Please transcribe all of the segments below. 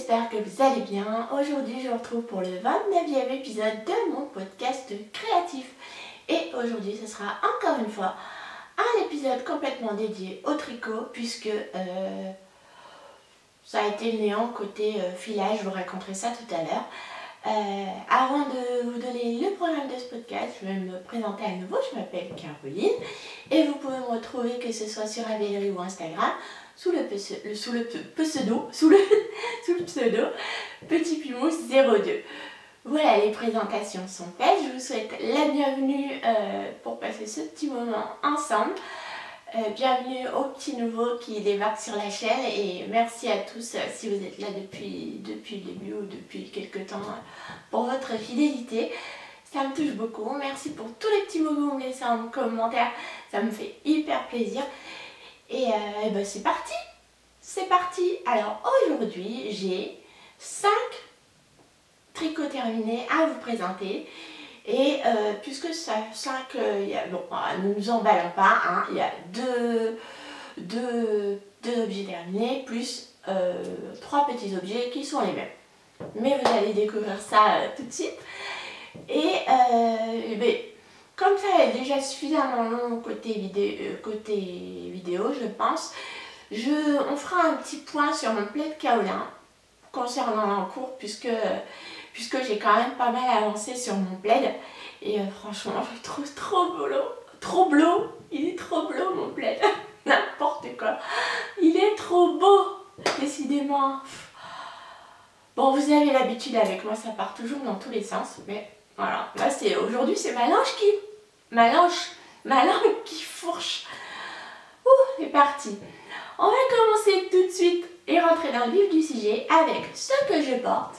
j'espère que vous allez bien. Aujourd'hui, je vous retrouve pour le 29e épisode de mon podcast créatif. Et aujourd'hui, ce sera encore une fois un épisode complètement dédié au tricot, puisque ça a été le néant côté filage, je vous raconterai ça tout à l'heure. Avant de vous donner le programme de ce podcast, je vais me présenter à nouveau. Je m'appelle Caroline et vous pouvez me retrouver, que ce soit sur Ravelry ou Instagram, sous le pseudo Petit Pimous 02. Voilà, les présentations sont faites. Je vous souhaite la bienvenue pour passer ce petit moment ensemble. Bienvenue aux petits nouveaux qui débarquent sur la chaîne et merci à tous si vous êtes là depuis le début ou depuis quelques temps pour votre fidélité. Ça me touche beaucoup. Merci pour tous les petits mots que vous me laissez en commentaire. Ça me fait hyper plaisir. Et ben c'est parti. C'est parti. Alors aujourd'hui, j'ai 5 tricots terminés à vous présenter. Et puisque ça 5, bon, ne nous emballons pas, hein, il y a deux objets terminés, plus 3 petits objets qui sont les mêmes. Mais vous allez découvrir ça tout de suite. Et ben, comme ça est déjà suffisamment long côté vidéo, je pense, on fera un petit point sur mon plaid kaolin concernant l'encours, puisque j'ai quand même pas mal avancé sur mon plaid. Et franchement, je trouve trop beau, il est trop beau mon plaid, n'importe quoi, il est trop beau, décidément. Bon, vous avez l'habitude avec moi, ça part toujours dans tous les sens, mais voilà, là aujourd'hui c'est ma langue qui fourche. Ouh, c'est parti. On va commencer tout de suite et rentrer dans le vif du sujet avec ce que je porte.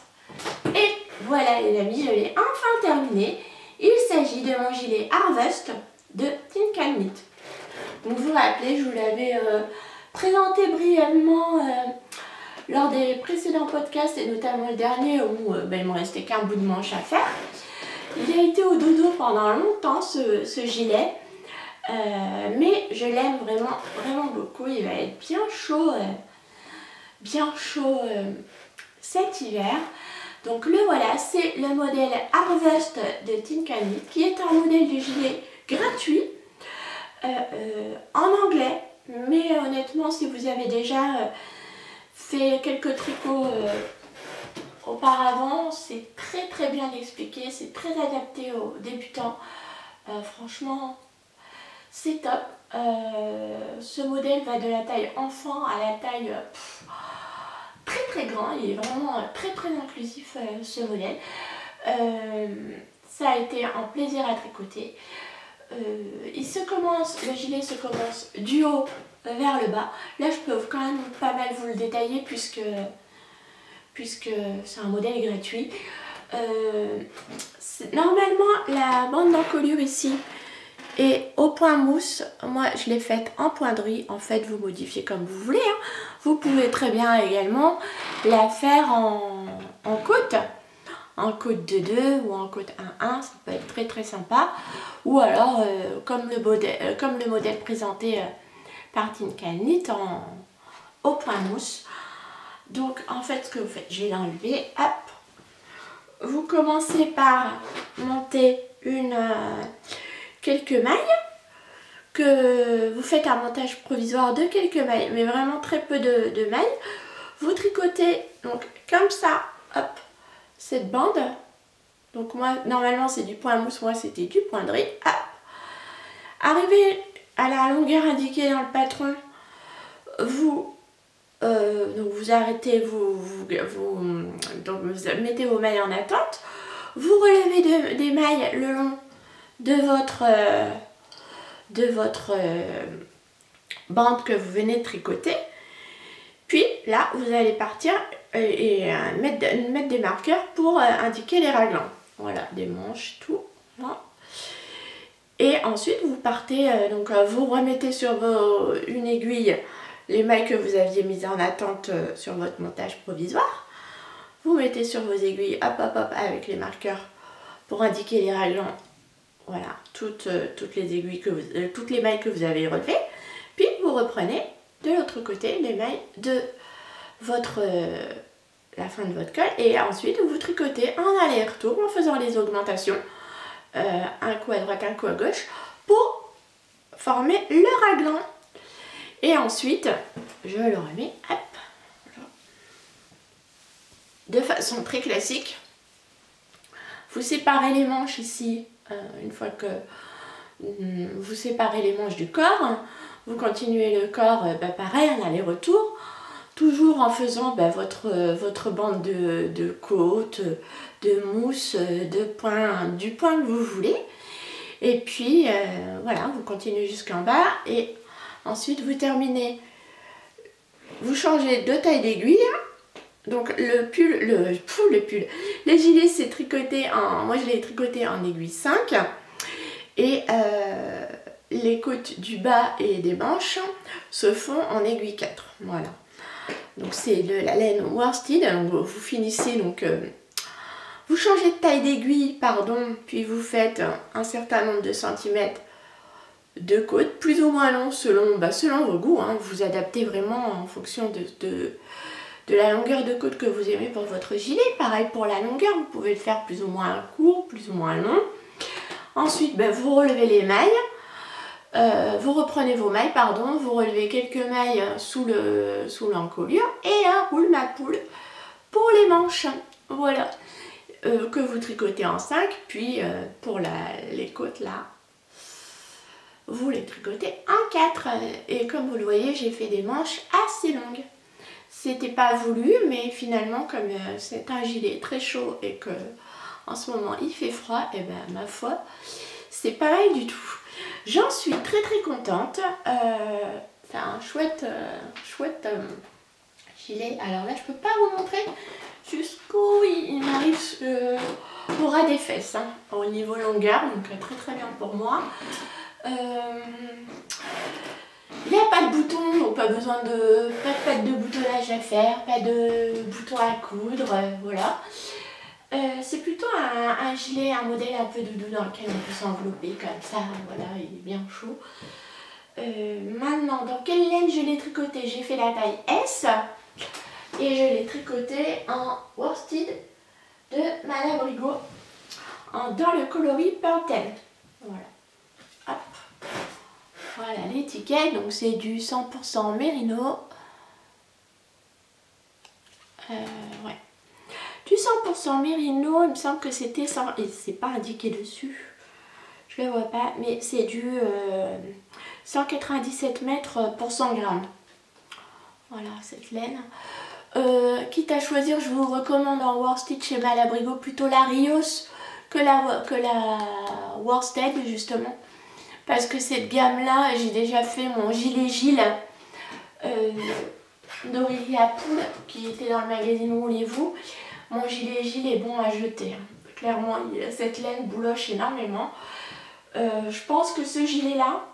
Et voilà les amis, je l'ai enfin terminé. Il s'agit de mon gilet Harvest de Tin Can Knit. Donc vous vous rappelez, je vous l'avais présenté brièvement lors des précédents podcasts et notamment le dernier où il me restait qu'un bout de manche à faire. Il a été au dodo pendant longtemps ce gilet, mais je l'aime vraiment beaucoup. Il va être bien chaud cet hiver. Donc le voilà, c'est le modèle Harvest de Tin Can Knit, qui est un modèle de gilet gratuit en anglais. Mais honnêtement, si vous avez déjà fait quelques tricots auparavant, c'est très bien expliqué, c'est très adapté aux débutants. Franchement, c'est top. Ce modèle va de la taille enfant à la taille très grand, il est vraiment très inclusif ce modèle. Ça a été un plaisir à tricoter. Le gilet se commence du haut vers le bas. Là je peux quand même pas mal vous le détailler puisque c'est un modèle gratuit. Normalement la bande d'encolure ici est au point mousse. Moi je l'ai faite en poinderie. En fait vous modifiez comme vous voulez, hein. Vous pouvez très bien également la faire en côte de 2 ou en côte 1-1, ça peut être très sympa. Ou alors comme le modèle présenté par Tin Can Knit au point mousse. Donc en fait ce que vous faites, je vais l'enlever, hop. Vous commencez par monter quelques mailles, que vous faites un montage provisoire de quelques mailles, mais vraiment très peu de mailles. Vous tricotez donc comme ça, hop, cette bande. Donc moi normalement c'est du point mousse, moi c'était du poinderie. Hop. Arrivé à la longueur indiquée dans le patron, donc vous arrêtez, donc vous mettez vos mailles en attente. Vous relevez des mailles le long de votre bande que vous venez de tricoter. Puis là vous allez partir et mettre des marqueurs pour indiquer les raglans. Voilà, des manches, tout. Voilà. Et ensuite vous partez, vous remettez sur une aiguille les mailles que vous aviez mises en attente sur votre montage provisoire. Vous mettez sur vos aiguilles, hop, avec les marqueurs pour indiquer les raglans. Voilà, toutes les aiguilles toutes les mailles que vous avez relevées. Puis vous reprenez de l'autre côté les mailles de votre la fin de votre col et ensuite vous tricotez en aller-retour en faisant les augmentations, un coup à droite, un coup à gauche, pour former le raglan. Et ensuite, je le remets, hop, de façon très classique. Vous séparez les manches ici, une fois que vous séparez les manches du corps, vous continuez le corps, pareil, en aller-retour, toujours en faisant votre bande de côte, de mousse, du point que vous voulez. Et puis, voilà, vous continuez jusqu'en bas et ensuite vous terminez, vous changez de taille d'aiguille. Donc le gilet c'est tricoté moi je l'ai tricoté en aiguille 5 et les côtes du bas et des manches se font en aiguille 4. Voilà. Donc c'est la laine worsted. Donc vous finissez donc vous changez de taille d'aiguille, pardon, puis vous faites un certain nombre de centimètres de côte, plus ou moins long selon vos goûts, hein. Vous adaptez vraiment en fonction de la longueur de côte que vous aimez pour votre gilet. Pareil pour la longueur, vous pouvez le faire plus ou moins court, plus ou moins long. Ensuite, vous relevez les mailles, vous reprenez vos mailles, pardon, vous relevez quelques mailles sous l'encolure et un roule ma poule pour les manches. Voilà, que vous tricotez en 5, puis pour les côtes là, vous les tricotez en 4. Et comme vous le voyez, j'ai fait des manches assez longues. C'était pas voulu, mais finalement, comme c'est un gilet très chaud et que en ce moment il fait froid, et ma foi, c'est pas mal du tout. J'en suis très très contente. C'est un chouette gilet. Alors là, je peux pas vous montrer jusqu'où il m'arrive au ras des fesses, hein, au niveau longueur, donc très très bien pour moi. Il n'y a pas de bouton, donc pas besoin de boutonnage à faire, pas de bouton à coudre, voilà. C'est plutôt un gilet, un modèle un peu doudou dans lequel on peut s'envelopper comme ça, voilà, il est bien chaud. Maintenant, dans quelle laine je l'ai tricoté? J'ai fait la taille S et je l'ai tricoté en worsted de Malabrigo dans le coloris Pantene. Voilà. Hop. Voilà l'étiquette, donc c'est du 100% mérino. Ouais. Du 100% mérino, il me semble que c'était 100, et c'est pas indiqué dessus, je le vois pas, mais c'est du 197 mètres pour 100 grammes. Voilà cette laine. Quitte à choisir, je vous recommande en worsted chez Malabrigo plutôt la Rios que la worsted justement. Parce que cette gamme là, j'ai déjà fait mon gilet Gilles d'Aurélia Poul qui était dans le magazine Roulez-vous. Mon gilet Gilles est bon à jeter. Clairement, cette laine bouloche énormément. Je pense que ce gilet là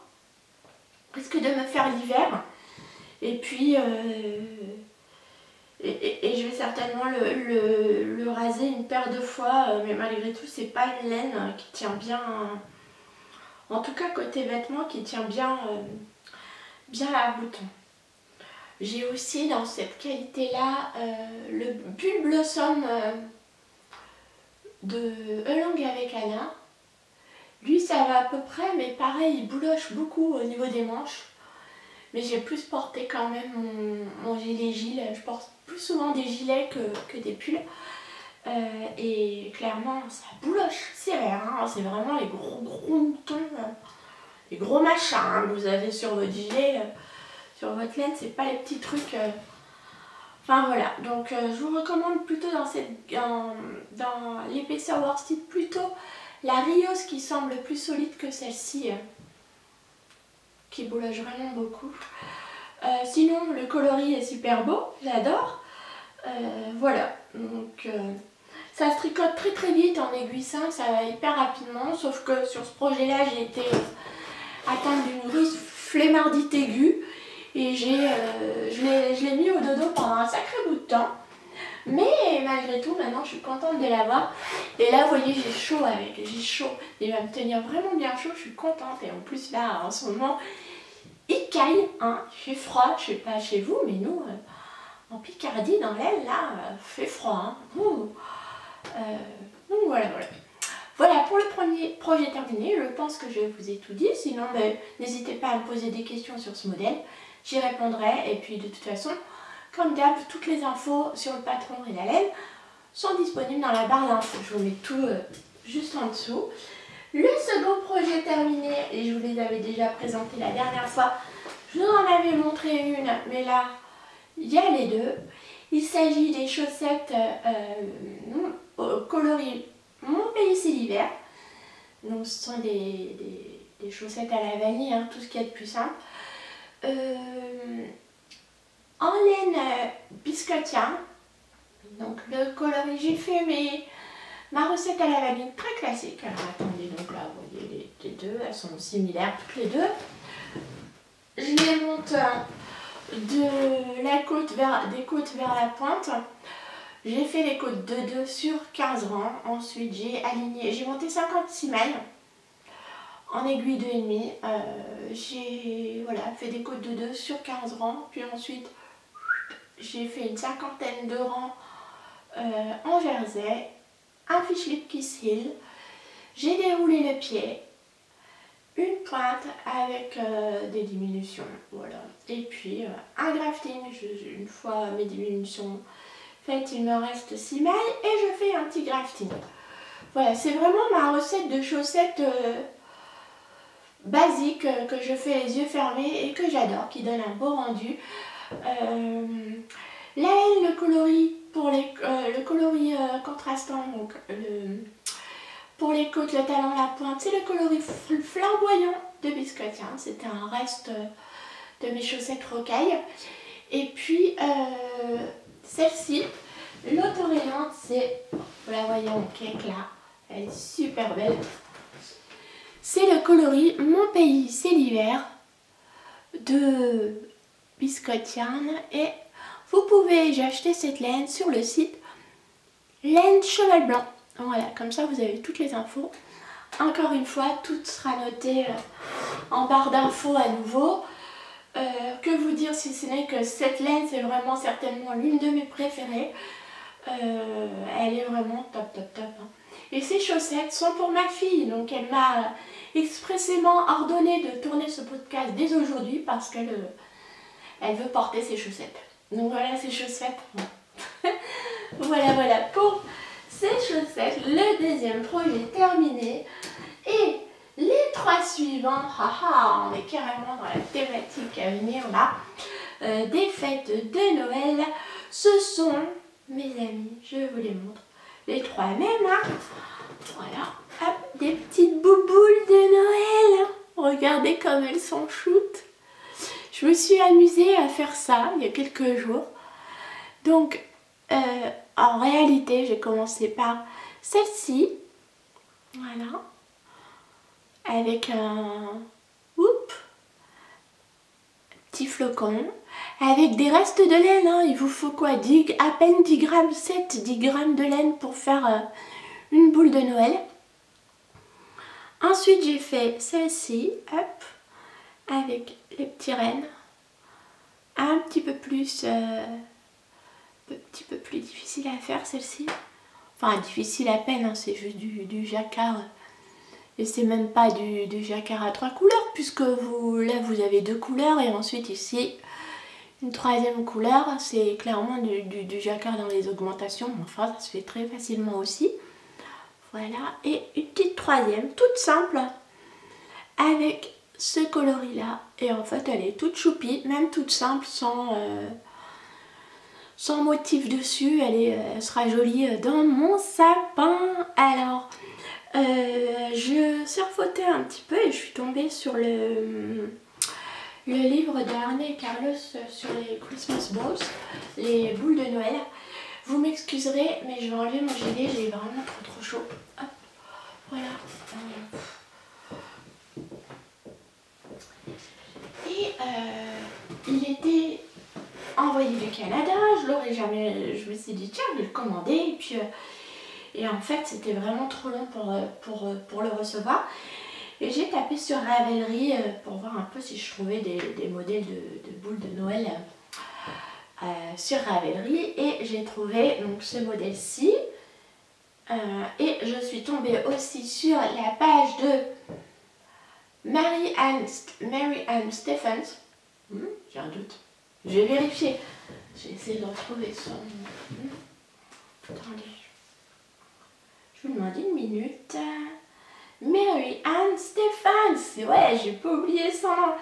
risque de me faire l'hiver. Et puis, et je vais certainement le raser une paire de fois. Mais malgré tout, c'est pas une laine qui tient bien. En tout cas, côté vêtements, qui tient bien à bouton. J'ai aussi dans cette qualité-là le Bulle Blossom de Elang avec Anna. Lui, ça va à peu près, mais pareil, il bouloche beaucoup au niveau des manches. Mais j'ai plus porté quand même mon gilet Gilles. Je porte plus souvent des gilets que des pulls. Et clairement, ça bouloche, c'est rare, hein. C'est vraiment les gros moutons, les gros machins hein, que vous avez sur votre gilet, sur votre laine, c'est pas les petits trucs. Enfin voilà, donc je vous recommande plutôt dans l'épaisseur worsted plutôt la Rios qui semble plus solide que celle-ci, qui bouloche vraiment beaucoup. Sinon, le coloris est super beau, j'adore. Voilà, donc ça se tricote très très vite en aiguille 5, ça va hyper rapidement, sauf que sur ce projet-là, j'ai été atteinte d'une grosse flemmardite aiguë et je l'ai mis au dodo pendant un sacré bout de temps. Mais malgré tout, maintenant, je suis contente de l'avoir. Et là, vous voyez, j'ai chaud avec, j'ai chaud. Il va me tenir vraiment bien chaud, je suis contente. Et en plus, là, en ce moment, il caille, hein, il fait froid, je sais pas chez vous, mais nous... en Picardie, dans l'aile, là, fait froid. Hein. Donc voilà, voilà. Voilà pour le premier projet terminé. Je pense que je vous ai tout dit. Sinon, n'hésitez pas à me poser des questions sur ce modèle. J'y répondrai. Et puis de toute façon, comme d'hab, toutes les infos sur le patron et la laine sont disponibles dans la barre d'infos. Je vous mets tout juste en dessous. Le second projet terminé, et je vous les avais déjà présentés la dernière fois. Je vous en avais montré une, mais là, il y a les deux. Il s'agit des chaussettes coloris Mon Pays c'est l'hiver. Donc ce sont des chaussettes à la vanille, hein, tout ce qu'il y a de plus simple. En laine biscottien. Donc le coloris, j'ai fait ma recette à la vanille très classique. Alors attendez, donc là vous voyez les deux, elles sont similaires toutes les deux. Je les monte des côtes vers la pointe. J'ai fait les côtes de 2 sur 15 rangs. Ensuite j'ai monté 56 mailles en aiguille 2,5. J'ai fait des côtes de 2 sur 15 rangs. Puis ensuite j'ai fait une cinquantaine de rangs en jersey, un fish lip kiss heel. J'ai déroulé le pied, une pointe avec des diminutions, voilà. Et puis un grafting. Une fois mes diminutions faites, il me reste 6 mailles et je fais un petit grafting. Voilà, c'est vraiment ma recette de chaussettes basique que je fais les yeux fermés et que j'adore, qui donne un beau rendu. La laine, le coloris pour le coloris contrastant, donc pour les côtes, le talon, la pointe, c'est le coloris flamboyant de biscottien. C'était un reste de mes chaussettes rocaille. Et puis celle-ci, l'autorayante, c'est, vous la voyez en cake là, elle est super belle. C'est le coloris Mon Pays c'est l'hiver de Biscottien. Et vous pouvez, j'ai acheté cette laine sur le site Laine Cheval Blanc. Voilà, comme ça vous avez toutes les infos. Encore une fois, tout sera noté en barre d'infos à nouveau. Que vous dire si ce n'est que cette laine, c'est vraiment certainement l'une de mes préférées. Elle est vraiment top, top, top. Hein. Et ces chaussettes sont pour ma fille, donc elle m'a expressément ordonné de tourner ce podcast dès aujourd'hui parce qu'elle veut porter ses chaussettes. Donc voilà ces chaussettes. Voilà pour ces chaussettes. Le deuxième projet terminé. Et les 3 suivants, haha, on est carrément dans la thématique à venir là, des fêtes de Noël. Ce sont, mes amis, je vous les montre, les 3 mêmes. Hein. Voilà, hop, des petites bouboules de Noël. Regardez comme elles sont shoots. Je me suis amusée à faire ça il y a quelques jours. Donc, en réalité, j'ai commencé par celle-ci. Voilà. Avec un petit flocon. Avec des restes de laine. Hein. Il vous faut quoi, à peine 10 grammes, 7-10 grammes de laine pour faire une boule de Noël. Ensuite, j'ai fait celle-ci. Hop. Avec les petits rennes. Un petit peu plus difficile à faire celle-ci. Enfin difficile à peine, hein, c'est juste du jacquard. Et c'est même pas du jacquard à 3 couleurs, puisque là vous avez 2 couleurs et ensuite ici une 3e couleur. C'est clairement du jacquard dans les augmentations, mais enfin ça se fait très facilement aussi. Voilà, et une petite 3e, toute simple, avec ce coloris là. Et en fait elle est toute choupie, même toute simple, sans motif dessus. Elle sera jolie dans mon sapin. Alors je surfautais un petit peu et je suis tombée sur le livre d'Arne Carlos sur les Christmas Balls, les boules de Noël. Vous m'excuserez, mais je vais enlever mon gilet, j'ai vraiment trop chaud. Hop, voilà. Et il était envoyé du Canada, je me suis dit tiens, je vais le commander. Et en fait, c'était vraiment trop long pour le recevoir. Et j'ai tapé sur Ravelry pour voir un peu si je trouvais des modèles de boules de Noël sur Ravelry et j'ai trouvé donc ce modèle-ci. Et je suis tombée aussi sur la page de Mary Ann Stephens. J'ai un doute. Je vais vérifier. J'ai essayé de retrouver son... Attendez. Je vous demande une minute. Mary Ann Stephens. Ouais, j'ai pas oublié son nom.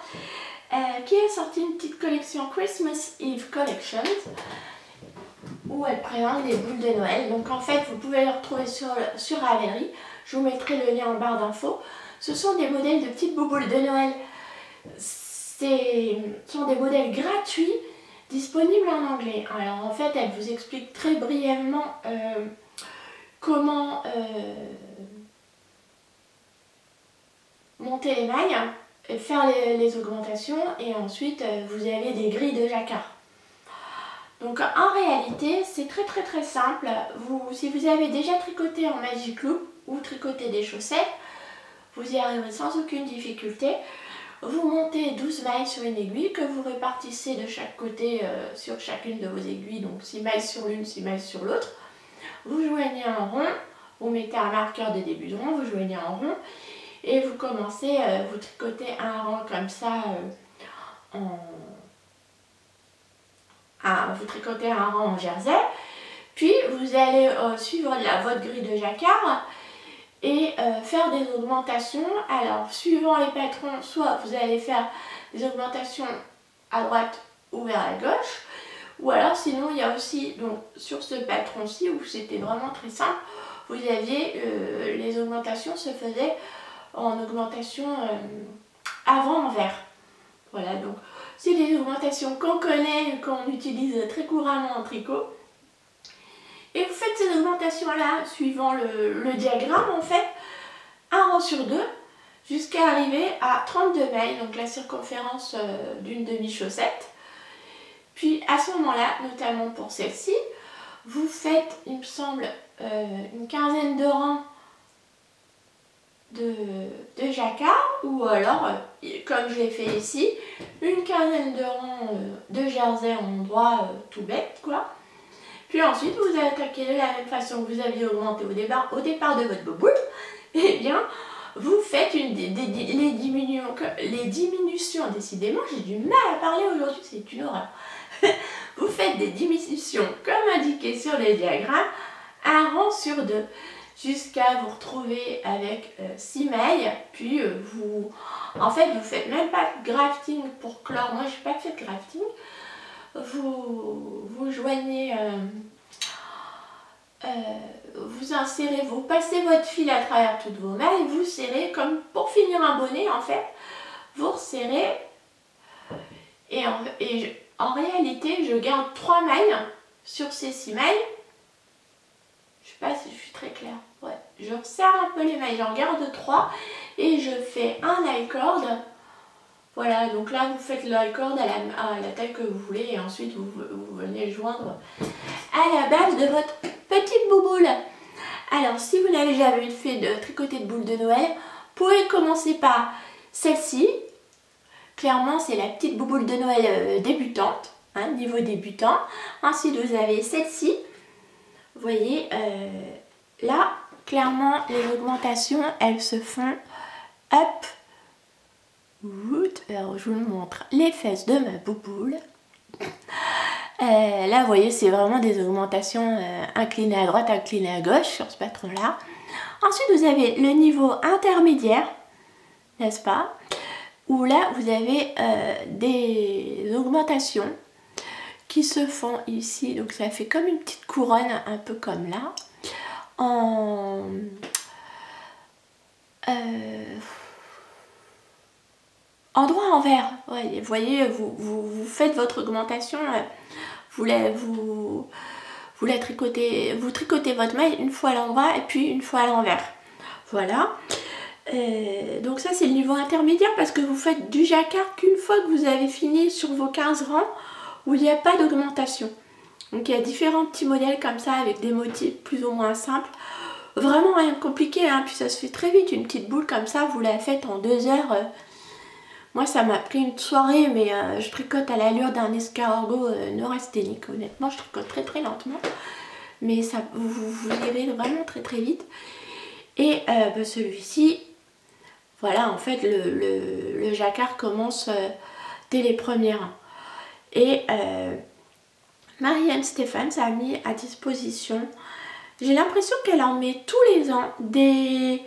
Qui a sorti une petite collection Christmas Eve Collections où elle présente des boules de Noël. Donc en fait, vous pouvez le retrouver sur Ravelry. Je vous mettrai le lien en barre d'infos. Ce sont des modèles de petites bouboules de Noël. Ce sont des modèles gratuits disponibles en anglais. Alors en fait, elle vous explique très brièvement comment monter les mailles, faire les augmentations et ensuite vous avez des grilles de jacquard. Donc en réalité, c'est très simple. Si vous avez déjà tricoté en Magic Loop ou tricoté des chaussettes, vous y arriverez sans aucune difficulté. Vous montez 12 mailles sur une aiguille que vous répartissez de chaque côté sur chacune de vos aiguilles. Donc 6 mailles sur l'une, 6 mailles sur l'autre. Vous joignez en rond, vous mettez un marqueur de début de rond, vous joignez en rond et vous commencez, vous tricotez un rang comme ça vous tricotez un rang en jersey, puis vous allez suivre votre grille de jacquard et faire des augmentations. Alors suivant les patrons, soit vous allez faire des augmentations à droite ou vers la gauche, ou alors sinon il y a aussi, donc sur ce patron-ci où c'était vraiment très simple, vous aviez les augmentations se faisaient en augmentation avant-envers. Voilà, donc c'est des augmentations qu'on connaît, qu'on utilise très couramment en tricot. Et vous faites ces augmentations-là suivant le diagramme, en fait, un rang sur deux, jusqu'à arriver à 32 mailles, donc la circonférence d'une demi-chaussette. Puis à ce moment-là, notamment pour celle-ci, vous faites, il me semble, une quinzaine de rangs de jacquard, ou alors, comme je l'ai fait ici, une quinzaine de rangs de jersey en droit tout bête, quoi. Puis ensuite, vous attaquez de la même façon que vous aviez augmenté au départ de votre bouboule, et bien, vous faites les diminutions, décidément, j'ai du mal à parler aujourd'hui, c'est une horreur. Vous faites des diminutions, comme indiqué sur les diagrammes, un rang sur deux, jusqu'à vous retrouver avec 6 mailles, puis en fait vous faites même pas de grafting pour clore. Moi je n'ai pas fait de grafting. Vous joignez, vous insérez, vous passez votre fil à travers toutes vos mailles, vous serrez comme pour finir un bonnet en fait, vous resserrez et en réalité je garde 3 mailles sur ces 6 mailles. Je sais pas si je suis très claire. Ouais, je resserre un peu les mailles, j'en garde 3 et je fais un high cord. Voilà, donc là vous faites le high cord à la taille que vous voulez et ensuite vous venez le joindre à la base de votre petite bouboule. Alors si vous n'avez jamais fait de tricoter de boules de Noël, vous pouvez commencer par celle-ci. Clairement c'est la petite bouboule de Noël débutante, hein, niveau débutant. Ensuite vous avez celle-ci. Vous voyez, là, clairement, les augmentations, elles se font up. Alors, je vous montre les fesses de ma bouboule. Là, vous voyez, c'est vraiment des augmentations inclinées à droite, inclinées à gauche sur ce patron-là. Ensuite, vous avez le niveau intermédiaire, n'est-ce pas? Où là, vous avez des augmentations qui se font ici, donc ça fait comme une petite couronne, un peu comme là, en droit envers. Ouais, vous voyez, vous faites votre augmentation, vous tricotez votre maille une fois à l'endroit et puis une fois à l'envers. Voilà. Donc ça c'est le niveau intermédiaire parce que vous faites du jacquard qu'une fois que vous avez fini sur vos 15 rangs, où il n'y a pas d'augmentation. Donc il y a différents petits modèles comme ça avec des motifs plus ou moins simples. Vraiment rien de compliqué, hein. Puis ça se fait très vite, une petite boule comme ça, vous la faites en 2 heures. Moi ça m'a pris une soirée, mais je tricote à l'allure d'un escargot neurasthénique. Honnêtement, je tricote très très lentement. Mais ça, vous irez vraiment très très vite. Et bah, celui-ci, voilà, en fait le jacquard commence dès les premiers rangs. Et Marianne Stéphane a mis à disposition, j'ai l'impression qu'elle en met tous les ans des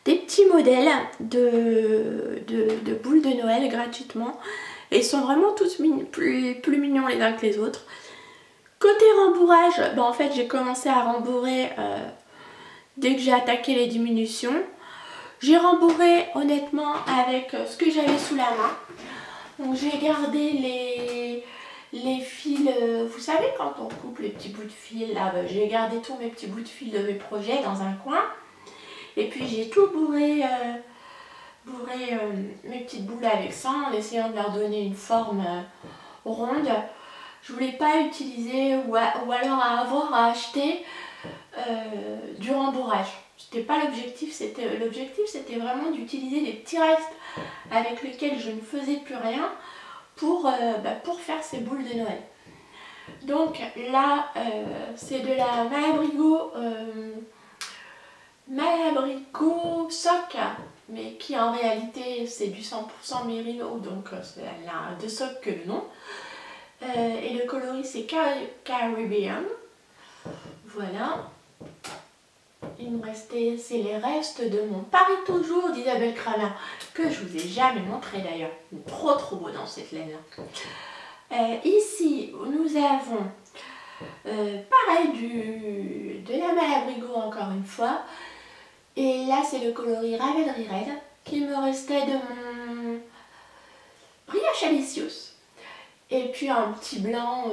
petits modèles de boules de Noël gratuitement. Et ils sont vraiment tous plus mignons les uns que les autres. Côté rembourrage, ben en fait j'ai commencé à rembourrer dès que j'ai attaqué les diminutions. J'ai rembourré honnêtement avec ce que j'avais sous la main. Donc j'ai gardé les fils, vous savez quand on coupe les petits bouts de fil là, ben, j'ai gardé tous mes petits bouts de fil de mes projets dans un coin. Et puis j'ai tout bourré mes petites boules avec ça en essayant de leur donner une forme ronde. Je voulais pas utiliser ou alors avoir à acheter du rembourrage. C'était pas l'objectif, c'était vraiment d'utiliser des petits restes avec lesquels je ne faisais plus rien pour faire ces boules de Noël. Donc là c'est de la Malabrigo sock, mais qui en réalité c'est du 100% mérino, donc elle a deux socks que le nom. Et le coloris c'est Caribbean. Voilà. Il me restait, c'est les restes de mon Paris toujours d'Isabelle Kramer, que je vous ai jamais montré d'ailleurs. Trop beau dans cette laine là. Ici nous avons pareil de la Malabrigo encore une fois. Et là c'est le coloris Ravelry Red qui me restait de mon Brioche Alicius. Et puis un petit blanc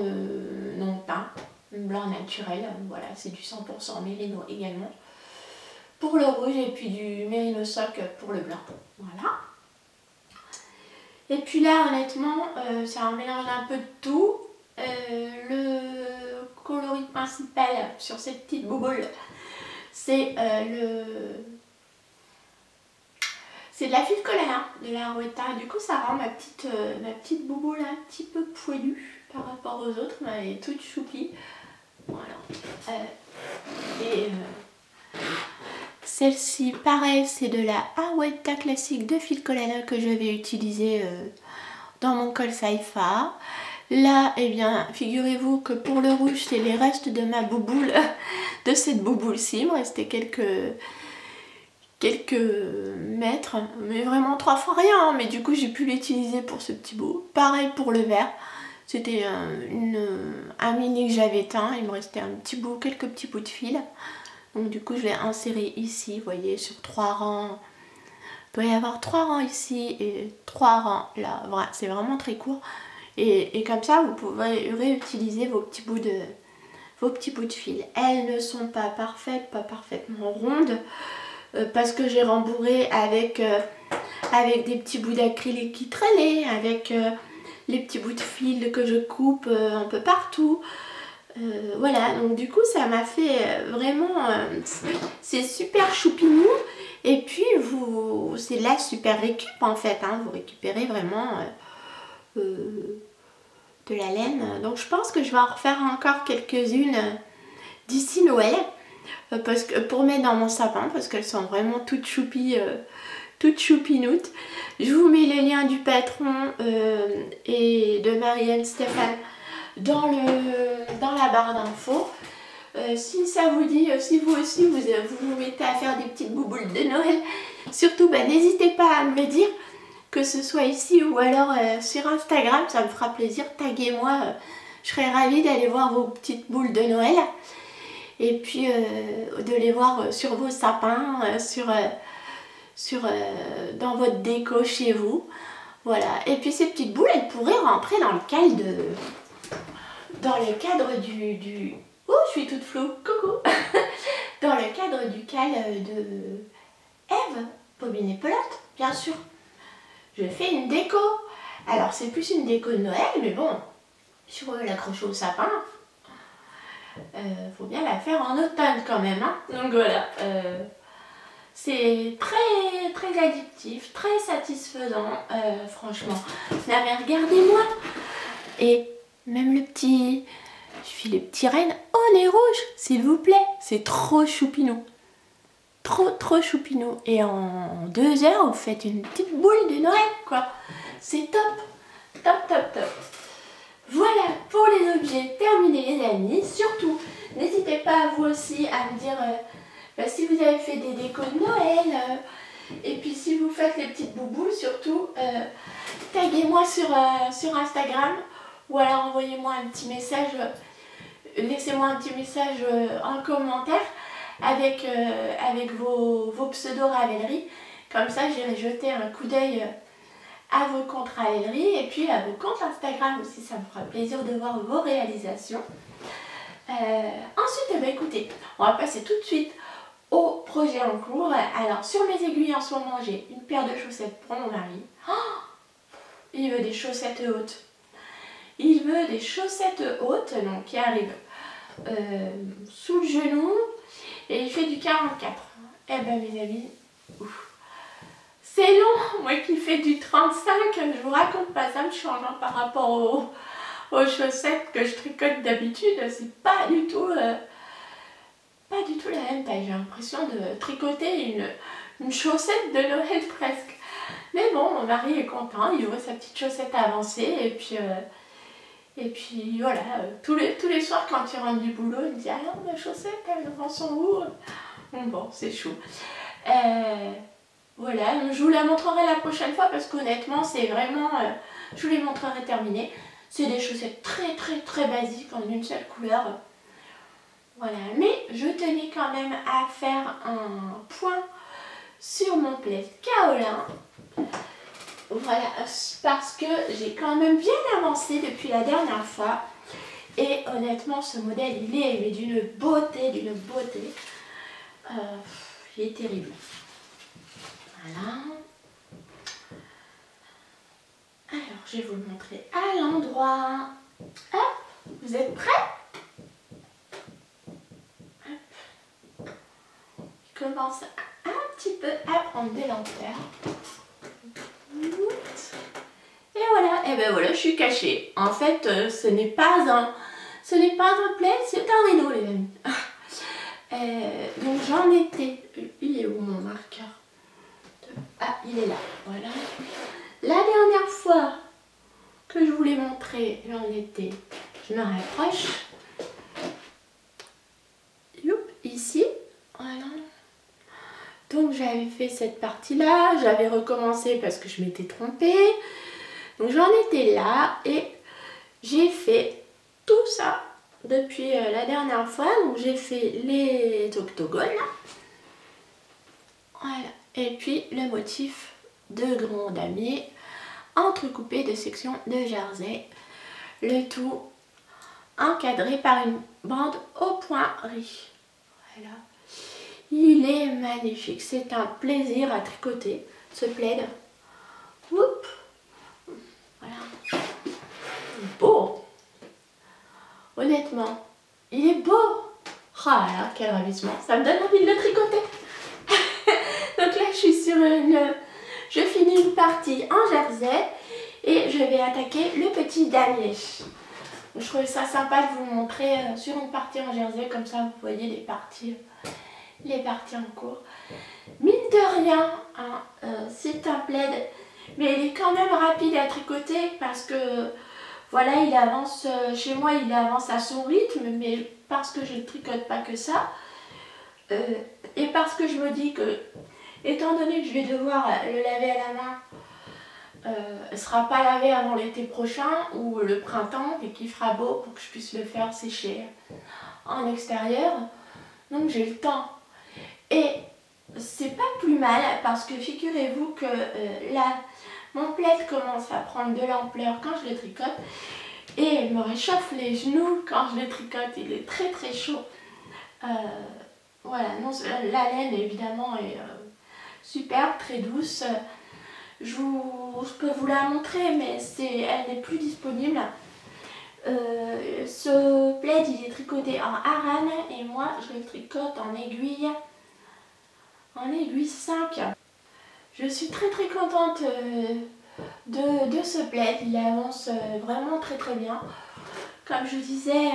non peint, un blanc naturel, voilà, c'est du 100% mérino également. Pour le rouge et puis du mérino sock pour le blanc, voilà. Et puis là honnêtement, c'est un mélange un peu de tout. Le coloris principal sur cette petite bouboule, c'est c'est de la fil colère de la Arouetta. Du coup ça rend ma petite bouboule un petit peu poilue par rapport aux autres, mais elle est toute choupie. Voilà. Celle-ci, pareil, c'est de la Arouetta classique de fil colère que je vais utiliser dans mon col Saifa. Là, eh bien, figurez-vous que pour le rouge, c'est les restes de ma bouboule, de cette bouboule-ci. Il me restait quelques mètres, mais vraiment 3 fois rien, hein, mais du coup j'ai pu l'utiliser pour ce petit bout. Pareil pour le vert, c'était un mini que j'avais teint, il me restait un petit bout, quelques petits bouts de fil, donc du coup je l'ai inséré ici, vous voyez, sur 3 rangs. Il doit y avoir 3 rangs ici et 3 rangs là, voilà, c'est vraiment très court, et comme ça vous pouvez réutiliser vos petits bouts de fil. Elles ne sont pas parfaites, pas parfaitement rondes, parce que j'ai rembourré avec des petits bouts d'acrylique qui traînaient, avec les petits bouts de fil que je coupe un peu partout. Voilà, donc du coup ça m'a fait vraiment, c'est super choupinou. Et puis c'est la super récup en fait, hein, vous récupérez vraiment de la laine. Donc je pense que je vais en refaire encore quelques-unes d'ici Noël. Parce que, pour mettre dans mon sapin, parce qu'elles sont vraiment toutes choupies, toutes choupinoutes. Je vous mets le lien du patron et de Marianne Stéphane dans la barre d'infos. Si ça vous dit, si vous aussi vous mettez à faire des petites bouboules de Noël, surtout n'hésitez pas à me le dire, que ce soit ici ou alors sur Instagram, ça me fera plaisir, taguez-moi, je serais ravie d'aller voir vos petites boules de Noël. Et puis de les voir sur vos sapins, dans votre déco chez vous. Voilà. Et puis ces petites boules, elles pourraient rentrer dans le cadre du... Oh, je suis toute floue, coucou. Dans le cadre du cal de Eve, Bobine et Pelote, bien sûr. Je fais une déco. Alors c'est plus une déco de Noël, mais bon, sur l'accrocher au sapin, faut bien la faire en automne quand même, hein. Donc voilà, C'est très très addictif, très satisfaisant, franchement. Non mais regardez-moi. Et même le petit, je fais le petit renne au nez rouge, s'il vous plaît. C'est trop choupinou. Trop choupinou. Et en 2 heures, vous faites une petite boule de Noël, quoi. C'est top. Top. Voilà pour les objets terminés, les amis. Surtout, n'hésitez pas vous aussi à me dire si vous avez fait des décos de Noël. Et puis si vous faites les petites bouboules, surtout, taguez-moi sur Instagram. Ou alors envoyez-moi un petit message. Laissez-moi un petit message en commentaire avec vos pseudo Ravelry. Comme ça, j'irai jeter un coup d'œil à vos comptes Ravelry et puis à vos comptes Instagram aussi. Ça me fera plaisir de voir vos réalisations. Ensuite, écoutez, on va passer tout de suite au projet en cours. Alors, sur mes aiguilles en ce moment, j'ai une paire de chaussettes pour mon mari. Oh, il veut des chaussettes hautes. Il veut des chaussettes hautes, donc qui arrivent sous le genou. Et il fait du 44. Eh ben mes amis, c'est long. Moi qui fais du 35, je vous raconte pas, ça me change par rapport aux chaussettes que je tricote d'habitude. C'est pas du tout la même taille. J'ai l'impression de tricoter une chaussette de Noël presque. Mais bon, mon mari est content, il ouvre sa petite chaussette avancée et puis voilà, tous les soirs quand il rentre du boulot, il me dit alors ma chaussette, elles sont où? Bon, c'est chou. Voilà, je vous la montrerai la prochaine fois parce qu'honnêtement, c'est vraiment, je vous les montrerai terminées. C'est des chaussettes très basiques en une seule couleur. Voilà, mais je tenais quand même à faire un point sur mon plaid kaolin. Voilà, parce que j'ai quand même bien avancé depuis la dernière fois. Et honnêtement, ce modèle, il est d'une beauté, il est terrible. Voilà. Alors, je vais vous le montrer à l'endroit. Hop, vous êtes prêts? Hop. Je commence un petit peu à prendre des lenteur. Et voilà, et ben voilà, je suis cachée. En fait, ce n'est pas un plaid, c'est un rideau, les amis. Donc j'en étais. Il est où mon marqueur? Ah, il est là. Voilà. La dernière fois que je vous l'ai montré, j'en étais. Je me rapproche. Youp, ici. Voilà. Donc j'avais fait cette partie-là, j'avais recommencé parce que je m'étais trompée. Donc j'en étais là et j'ai fait tout ça depuis la dernière fois. Donc j'ai fait les octogones. Voilà. Et puis le motif de grand damier entrecoupé de sections de jersey. Le tout encadré par une bande au point riz. Voilà. Il est magnifique, c'est un plaisir à tricoter ce plaid. Oups. Voilà. Beau. Honnêtement, il est beau. Oh là là, quel ravissement. Ça me donne envie de le tricoter. Donc là, je suis sur je finis une partie en jersey et je vais attaquer le petit damier. Je trouvais ça sympa de vous montrer sur une partie en jersey, comme ça vous voyez les parties en cours. Mine de rien, hein, c'est un plaid, mais il est quand même rapide à tricoter parce que voilà, il avance, chez moi il avance à son rythme, mais parce que je ne tricote pas que ça, et parce que je me dis que, étant donné que je vais devoir le laver à la main, ne sera pas lavé avant l'été prochain ou le printemps et qu'il fera beau pour que je puisse le faire sécher en extérieur, donc j'ai le temps. Et c'est pas plus mal parce que figurez-vous que là, mon plaid commence à prendre de l'ampleur quand je le tricote et il me réchauffe les genoux quand je le tricote, il est très chaud. Voilà, non, la laine évidemment est superbe, très douce. Je peux vous la montrer, mais elle n'est plus disponible. Ce plaid il est tricoté en harane et moi je le tricote en aiguille en aiguille 5. Je suis très contente de ce plaid, il avance vraiment très bien. Comme je disais,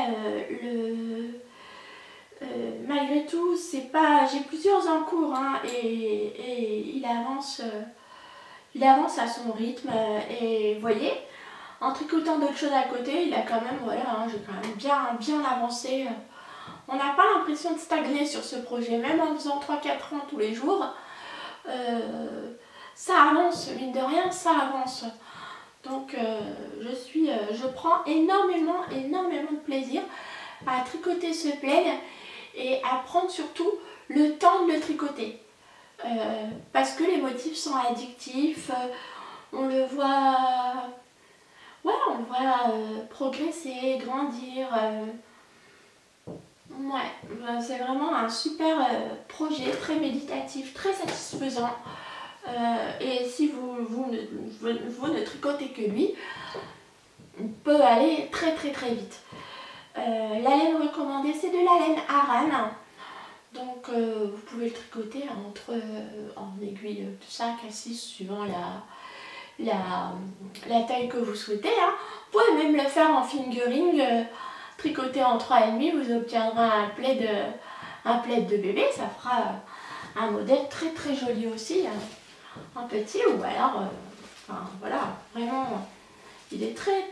malgré tout, c'est pas, j'ai plusieurs en cours hein, et il avance à son rythme. Et vous voyez, en tricotant d'autres choses à côté, il a quand même, voilà, hein, j'ai quand même bien avancé. On n'a pas l'impression de stagner sur ce projet, même en faisant 3-4 ans tous les jours. Ça avance, mine de rien, ça avance. Donc je prends énormément de plaisir à tricoter ce plaid et à prendre surtout le temps de le tricoter. Parce que les motifs sont addictifs, on le voit, ouais, progresser, grandir. Ouais, c'est vraiment un super projet, très méditatif, très satisfaisant. Et si vous ne tricotez que lui, on peut aller très vite. La laine recommandée, c'est de la laine Aran. Donc vous pouvez le tricoter en aiguille de 5 à 6 suivant la taille que vous souhaitez. Hein. Vous pouvez même le faire en fingering, tricoter en 3,5, vous obtiendrez un plaid de bébé. Ça fera un modèle très joli aussi. Un petit ou alors, enfin voilà, vraiment, il est très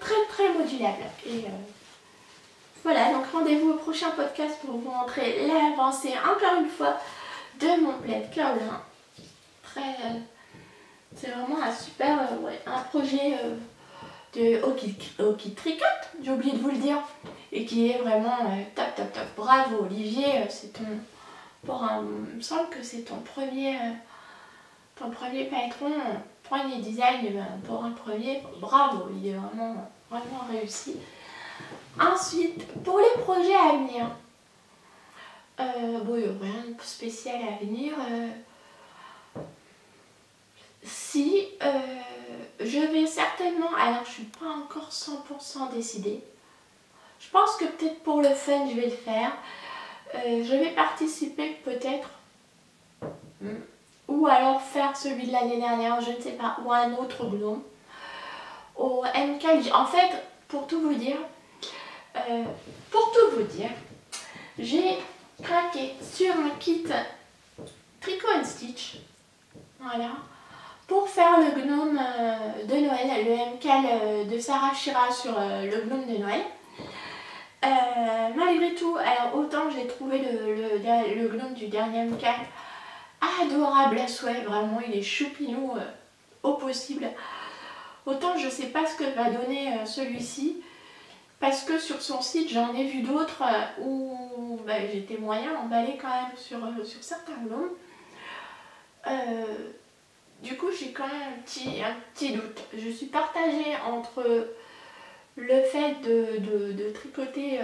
modulable. Et voilà, donc rendez-vous au prochain podcast pour vous montrer l'avancée, encore une fois, de mon plaid kaolin. C'est vraiment un super, ouais, un projet de Oki Tricote, j'ai oublié de vous le dire, et qui est vraiment top. Bravo Olivier, c'est ton, il me semble que c'est ton premier patron, premier design pour un premier, bravo, il est vraiment réussi. Ensuite, pour les projets à venir, bon, il n'y a rien de spécial à venir. Si, je vais certainement, alors je suis pas encore 100% décidée, je pense que peut-être pour le fun je vais le faire, je vais participer peut-être, ou alors faire celui de l'année dernière, je ne sais pas, ou un autre gnome, au MK. En fait, pour tout vous dire, j'ai craqué sur un kit Tricot and Stitch, voilà, pour faire le gnome de Noël, le MK de Sarah Shira sur le gnome de Noël. Malgré tout, alors autant j'ai trouvé le gnome du dernier MK adorable à souhait, vraiment il est choupinou au possible, autant je sais pas ce que va donner celui-ci. Parce que sur son site, j'en ai vu d'autres où j'étais moyen emballée quand même sur certains gnomes. Du coup, j'ai quand même un petit doute. Je suis partagée entre le fait de tricoter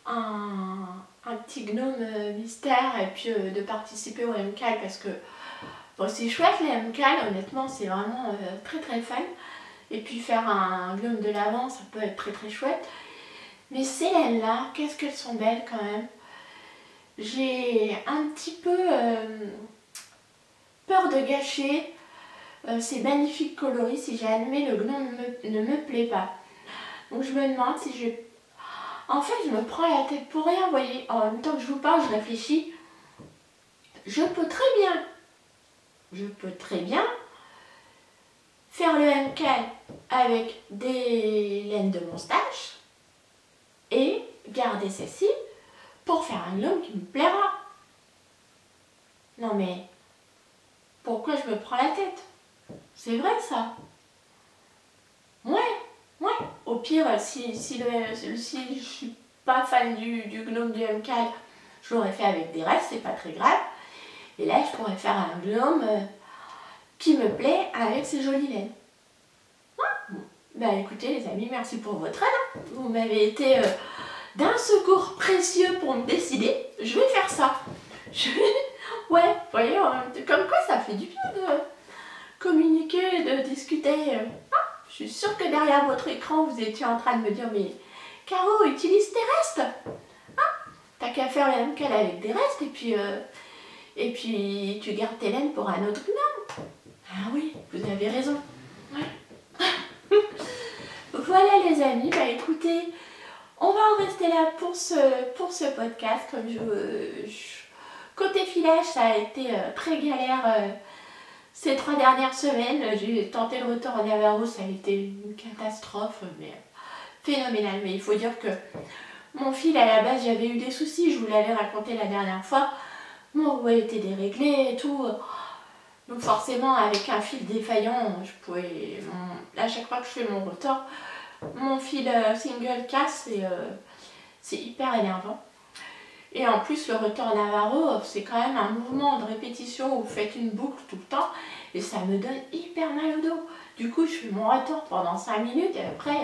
un petit gnome mystère et puis de participer au MCAL parce que bon, c'est chouette les MCAL, honnêtement, c'est vraiment très fun. Et puis faire un gnome de l'avant, ça peut être très chouette. Mais ces laines-là, qu'est-ce qu'elles sont belles quand même. J'ai un petit peu peur de gâcher ces magnifiques coloris si jamais le gnome ne me plaît pas. Donc je me demande si je... En fait, je me prends la tête pour rien, vous voyez. En même temps que je vous parle, je réfléchis. Je peux très bien faire le MK avec des laines de moustache et garder celle-ci pour faire un gnome qui me plaira. Non mais, pourquoi je me prends la tête? C'est vrai ça. Ouais. Au pire, si je suis pas fan du gnome du MK, je l'aurais fait avec des restes, c'est pas très grave. Et là, je pourrais faire un gnome qui me plaît avec ces jolies laines. Écoutez les amis, merci pour votre aide. Vous m'avez été d'un secours précieux pour me décider. Je vais faire ça. Ouais, vous voyez, comme quoi ça fait du bien de communiquer, de discuter. Je suis sûre que derrière votre écran, vous étiez en train de me dire, mais Caro, utilise tes restes. T'as qu'à faire la même qu'elle avec des restes et puis Et puis tu gardes tes laines pour un autre humain. Ah oui, vous avez raison. Ouais. Voilà les amis, bah écoutez, on va en rester là pour ce podcast. Comme côté filage, ça a été très galère ces 3 dernières semaines. J'ai tenté le retour en Navarro, ça a été une catastrophe, mais phénoménale. Mais il faut dire que mon fil, à la base, j'avais eu des soucis, je vous l'avais raconté la dernière fois. Mon rouet était déréglé et tout. Donc forcément, avec un fil défaillant, je pouvais... à chaque fois que je fais mon rotor, mon fil single casse et c'est hyper énervant. Et en plus, le rotor Navarro, c'est quand même un mouvement de répétition où vous faites une boucle tout le temps et ça me donne hyper mal au dos. Du coup, je fais mon rotor pendant 5 minutes et après,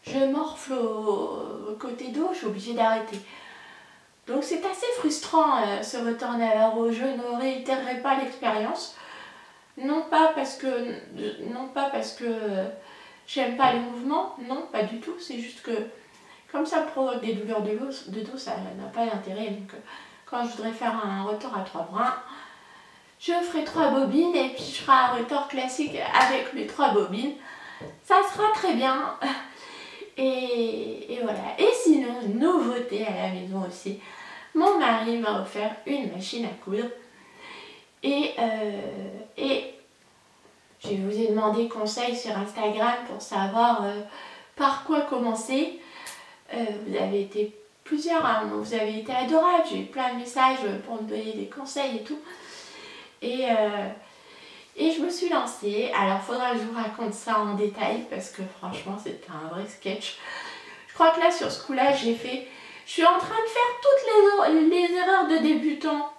je morfle au côté dos, je suis obligée d'arrêter. Donc c'est assez frustrant ce rotor Navarro. Je ne réitérerai pas l'expérience. Non pas parce que j'aime pas les mouvements, non, pas du tout. C'est juste que comme ça provoque des douleurs de dos, ça n'a pas d'intérêt. Donc quand je voudrais faire un rotor à 3 brins, je ferai 3 bobines et puis je ferai un rotor classique avec mes 3 bobines. Ça sera très bien. Et voilà. Et sinon, nouveauté à la maison aussi, mon mari m'a offert une machine à coudre. Et je vous ai demandé conseil sur Instagram pour savoir par quoi commencer. Vous avez été plusieurs, hein, vous avez été adorables, j'ai eu plein de messages pour me donner des conseils et tout. Et je me suis lancée. Alors faudra que je vous raconte ça en détail parce que franchement c'était un vrai sketch. Je crois que là sur ce coup là je suis en train de faire toutes les erreurs de débutant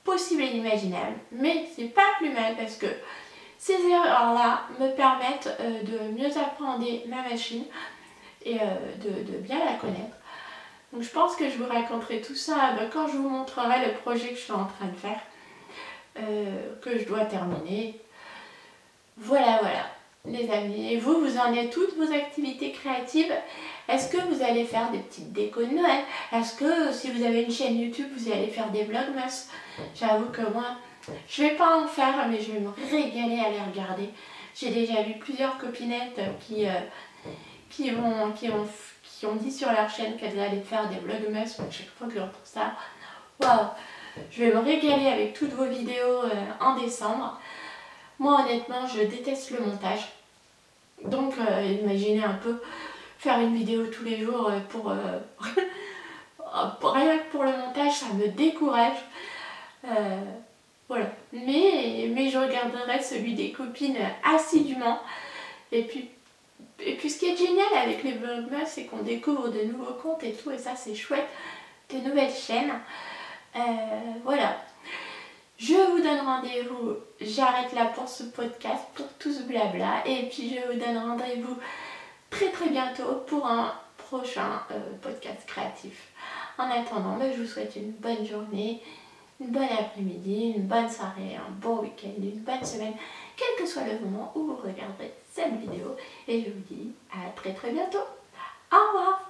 possibles et inimaginables. Mais c'est pas plus mal parce que ces erreurs là me permettent de mieux appréhender ma machine et de bien la connaître. Donc je pense que je vous raconterai tout ça quand je vous montrerai le projet que je suis en train de faire. Que je dois terminer. Voilà, les amis. Et vous en êtes toutes vos activités créatives? Est-ce que vous allez faire des petites décos de Noël? Est-ce que si vous avez une chaîne YouTube, vous allez faire des vlogmas? J'avoue que moi, je vais pas en faire, mais je vais me régaler à les regarder. J'ai déjà vu plusieurs copinettes qui ont dit sur leur chaîne qu'elles allaient faire des vlogmas. À chaque fois que j'entends ça, waouh! Je vais me régaler avec toutes vos vidéos en décembre. Moi honnêtement je déteste le montage. Donc imaginez un peu faire une vidéo tous les jours pour rien que pour le montage, ça me décourage. Voilà. Mais je regarderai celui des copines assidûment. Et puis ce qui est génial avec les vlogmas, c'est qu'on découvre de nouveaux comptes et tout, et ça c'est chouette, de nouvelles chaînes. Voilà, je vous donne rendez-vous, j'arrête là pour ce podcast, pour tout ce blabla, et puis je vous donne rendez-vous très très bientôt pour un prochain podcast créatif. En attendant, je vous souhaite une bonne journée, une bonne après-midi, une bonne soirée, un bon week-end, une bonne semaine, quel que soit le moment où vous regarderez cette vidéo, et je vous dis à très très bientôt. Au revoir.